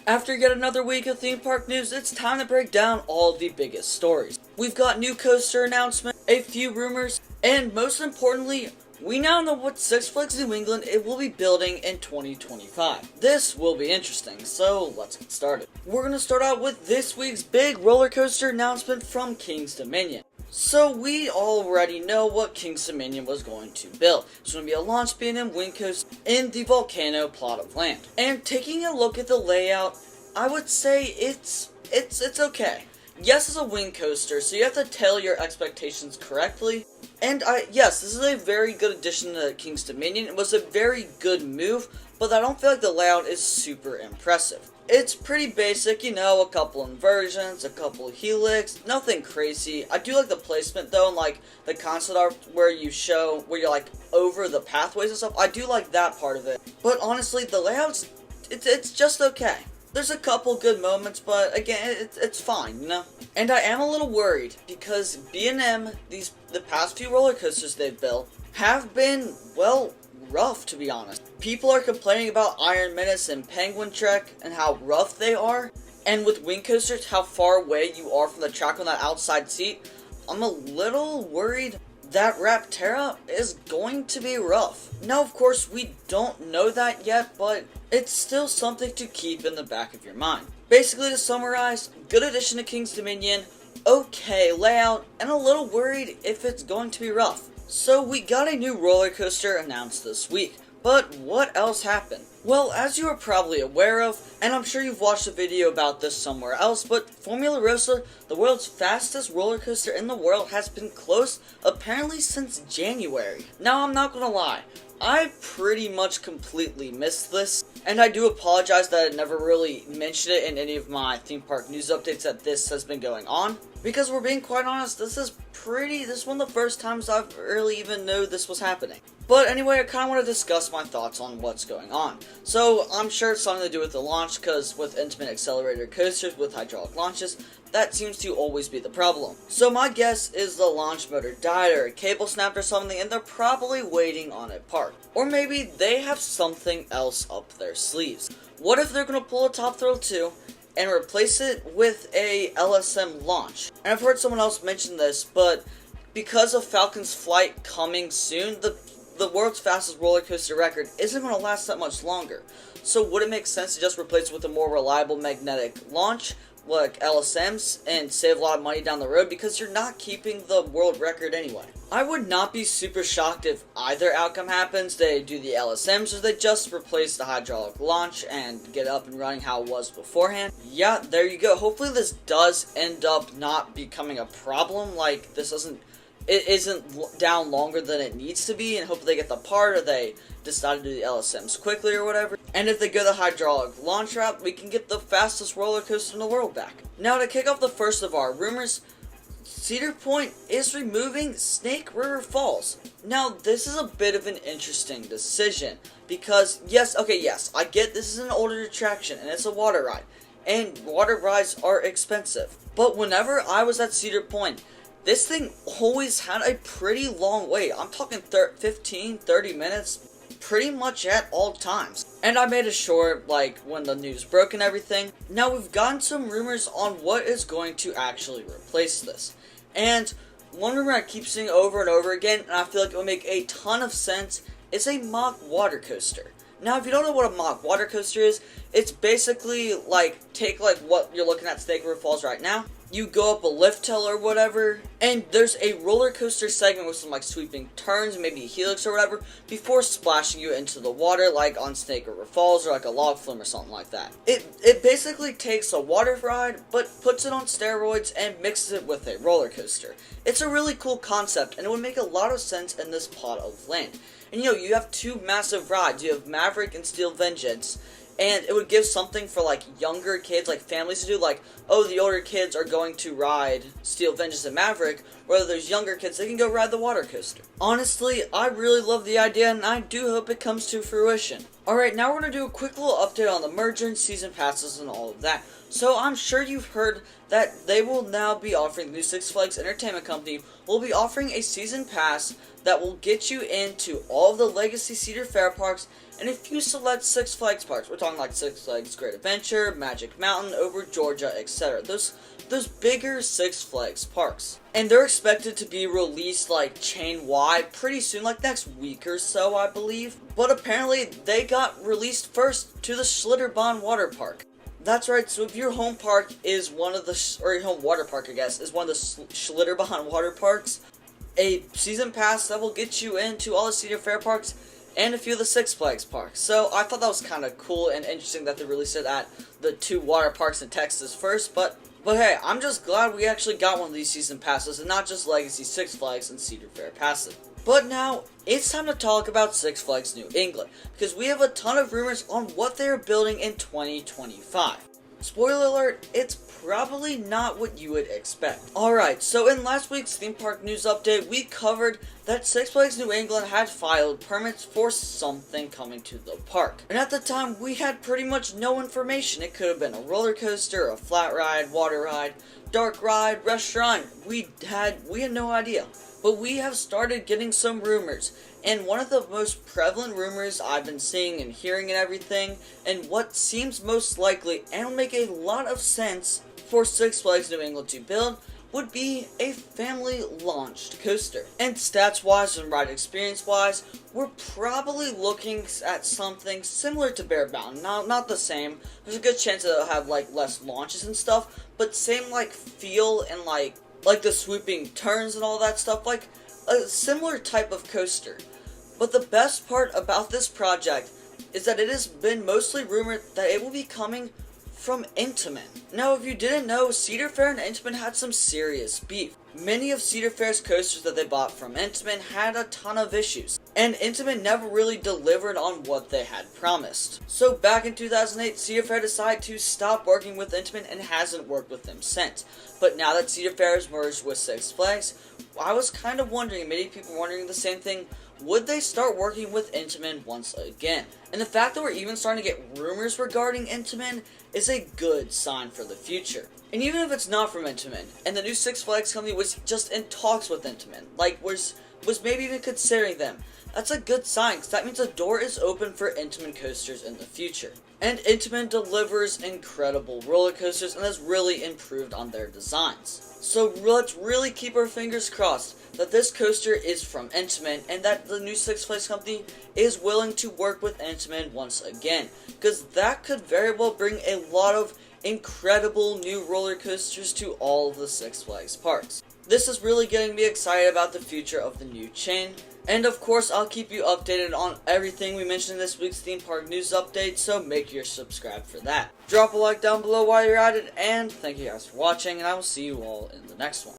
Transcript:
After yet another week of theme park news, it's time to break down all the biggest stories. We've got new coaster announcements, a few rumors, and most importantly, we now know what Six Flags New England it will be building in 2025. This will be interesting, so let's get started. We're going to start out with this week's big roller coaster announcement from King's Dominion. So we already know what King's Dominion was going to build. It's going to be a launch B&M wind coaster in the volcano plot of land. And taking a look at the layout, I would say it's okay. Yes, it's a wind coaster, so you have to tell your expectations correctly. And yes, this is a very good addition to King's Dominion. It was a very good move, but I don't feel like the layout is super impressive. It's pretty basic, you know, a couple inversions, a couple helix, nothing crazy. I do like the placement though, and like the concept art where you're like over the pathways and stuff. I do like that part of it. But honestly, the layout's, it's just okay. There's a couple good moments, but again, it's fine, you know? And I am a little worried, because B&M, the past few roller coasters they've built, have been, well, rough, to be honest. People are complaining about Iron Menace and Penguin Trek, and how rough they are. And with wind coasters, how far away you are from the track on that outside seat. I'm a little worried that Rapterra is going to be rough. Now, of course, we don't know that yet, but it's still something to keep in the back of your mind. Basically, to summarize, good addition to King's Dominion, okay layout, and a little worried if it's going to be rough. So we got a new roller coaster announced this week. But what else happened? Well, as you are probably aware of, and I'm sure you've watched a video about this somewhere else, but Formula Rosa, the world's fastest roller coaster in the world, has been closed apparently since January. Now, I'm not gonna lie, I pretty much completely missed this, and I do apologize that I never really mentioned it in any of my theme park news updates that this has been going on. Because we're being quite honest, this is one of the first times I've really even knew this was happening. But anyway, I kind of want to discuss my thoughts on what's going on. So, I'm sure it's something to do with the launch, because with intimate accelerator coasters with hydraulic launches, that seems to always be the problem. So my guess is the launch motor died or a cable snapped or something, and they're probably waiting on a part. Or maybe they have something else up their sleeves. What if they're going to pull a Top Thrill 2 and replace it with a LSM launch? And I've heard someone else mention this, but because of Falcon's flight coming soon, the world's fastest roller coaster record isn't going to last that much longer. So would it make sense to just replace it with a more reliable magnetic launch, like LSMs, and save a lot of money down the road, because you're not keeping the world record anyway? I would not be super shocked if either outcome happens. They do the LSMs, or they just replace the hydraulic launch and get up and running how it was beforehand. Yeah, there you go. Hopefully this does end up not becoming a problem, like it isn't down longer than it needs to be, and hopefully they get the part, or they decide to do the LSMs quickly or whatever. And if they go the hydraulic launch route, we can get the fastest roller coaster in the world back. Now, to kick off the first of our rumors, Cedar Point is removing Snake River Falls. Now, this is a bit of an interesting decision, because yes, I get this is an older attraction, and it's a water ride, and water rides are expensive. But whenever I was at Cedar Point, this thing always had a pretty long wait. I'm talking 15-30 minutes pretty much at all times. And I made it short, like, when the news broke and everything. Now, we've gotten some rumors on what is going to actually replace this. And one rumor I keep seeing over and over again, and I feel like it would make a ton of sense, is a mock water coaster. Now, if you don't know what a mock water coaster is, it's basically like, take like what you're looking at Snake River Falls right now. You go up a lift hill or whatever, and there's a roller coaster segment with some like sweeping turns, maybe a helix or whatever, before splashing you into the water, like on Snake River Falls or like a log flume or something like that. It basically takes a water ride, but puts it on steroids and mixes it with a roller coaster. It's a really cool concept, and it would make a lot of sense in this plot of land. And you know, you have two massive rides. You have Maverick and Steel Vengeance. And it would give something for, like, younger kids, like, families to do, like, oh, the older kids are going to ride Steel Vengeance and Maverick, whether there's younger kids, they can go ride the water coaster. Honestly, I really love the idea, and I do hope it comes to fruition. Alright, now we're going to do a quick little update on the merger and season passes and all of that. So, I'm sure you've heard that they will now be offering, the new Six Flags Entertainment Company will be offering a season pass that will get you into all of the Legacy Cedar Fair parks and a few select Six Flags parks. We're talking like Six Flags Great Adventure, Magic Mountain, over Georgia, etc. Those bigger Six Flags parks. And they're expected to be released like chain-wide pretty soon, like next week or so, I believe. But apparently they got released first to the Schlitterbahn Water Park. That's right, so if your home park is one of the, or your home water park I guess, is one of the Schlitterbahn Water Parks, a season pass that will get you into all the Cedar Fair parks and a few of the Six Flags parks. So I thought that was kind of cool and interesting that they released it at the 2 water parks in Texas first, but hey, I'm just glad we actually got one of these season passes and not just Legacy Six Flags and Cedar Fair passes. But now, it's time to talk about Six Flags New England, because we have a ton of rumors on what they're building in 2025. Spoiler alert, it's probably not what you would expect. Alright, so in last week's theme park news update, we covered that Six Flags New England had filed permits for something coming to the park. And at the time, we had pretty much no information. It could have been a roller coaster, a flat ride, water ride, dark ride, restaurant. We had no idea. But we have started getting some rumors, and one of the most prevalent rumors I've been seeing and hearing and everything, and what seems most likely and will make a lot of sense for Six Flags New England to build, would be a family-launched coaster. And stats-wise and ride experience-wise, we're probably looking at something similar to Bear Mountain. Not the same. There's a good chance that it'll have like less launches and stuff, but same like feel and like the swooping turns and all that stuff, like a similar type of coaster. But the best part about this project is that it has been mostly rumored that it will be coming from Intamin. Now, if you didn't know, Cedar Fair and Intamin had some serious beef. Many of Cedar Fair's coasters that they bought from Intamin had a ton of issues, and Intamin never really delivered on what they had promised. So back in 2008, Cedar Fair decided to stop working with Intamin and hasn't worked with them since. But now that Cedar Fair has merged with Six Flags, I was kind of wondering, many people wondering the same thing, would they start working with Intamin once again? And the fact that we're even starting to get rumors regarding Intamin is a good sign for the future. And even if it's not from Intamin, and the new Six Flags company was just in talks with Intamin, like was maybe even considering them, that's a good sign, because that means the door is open for Intamin coasters in the future. And Intamin delivers incredible roller coasters and has really improved on their designs. So let's really keep our fingers crossed that this coaster is from Intamin and that the new Six Flags company is willing to work with Intamin once again, because that could very well bring a lot of incredible new roller coasters to all of the Six Flags parks. This is really getting me excited about the future of the new chain. And of course, I'll keep you updated on everything we mentioned in this week's theme park news update, so make sure you're subscribed for that. Drop a like down below while you're at it, and thank you guys for watching, and I will see you all in the next one.